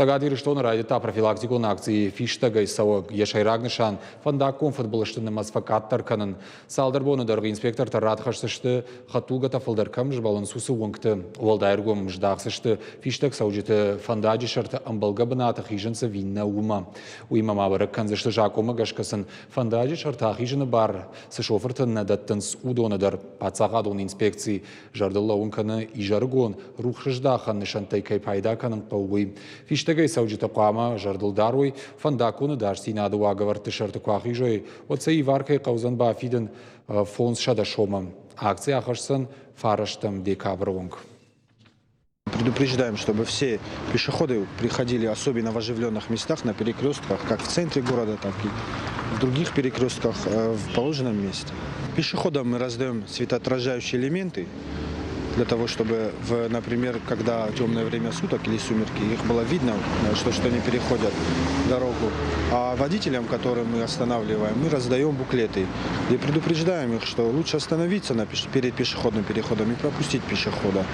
Tagad что ради профилактику акции фиштага исауа яшайрагнышан фандаккон футболыштыны масфакаттарканын салдарбону дарғы инспектор таратхашсышты хатугата фылдаркам жбалын сусы уңкты уалдайргом ждақсышты фиштаг саужеты фандаджи шарты амбалга бната хижынсы винна ума. Уима маварык канзышты жакома гашкасын фандаджи шарты хижыны бар сышофырты надаттынс удоныдар пацағадон инспекции жардылла уңканы ижаргон рухшыждахан нышантай кайпайдаканын қауғый. Фиштагай сауджита қама жардылдаруй фандакуны дарси наду аговарты шарты куахижой отца и варкай қаузан бафиден фонс шадашомам. Акция ахашсан фараштам декабрунг. Предупреждаем, чтобы все пешеходы приходили особенно в оживленных местах, на перекрестках, как в центре города, так и в других перекрестках в положенном месте. Пешеходам мы раздаем светоотражающие элементы, для того, чтобы, например, когда темное время суток или сумерки, их было видно, что они переходят дорогу. А водителям, которым мы останавливаем, мы раздаем буклеты и предупреждаем их, что лучше остановиться перед пешеходным переходом и пропустить пешехода.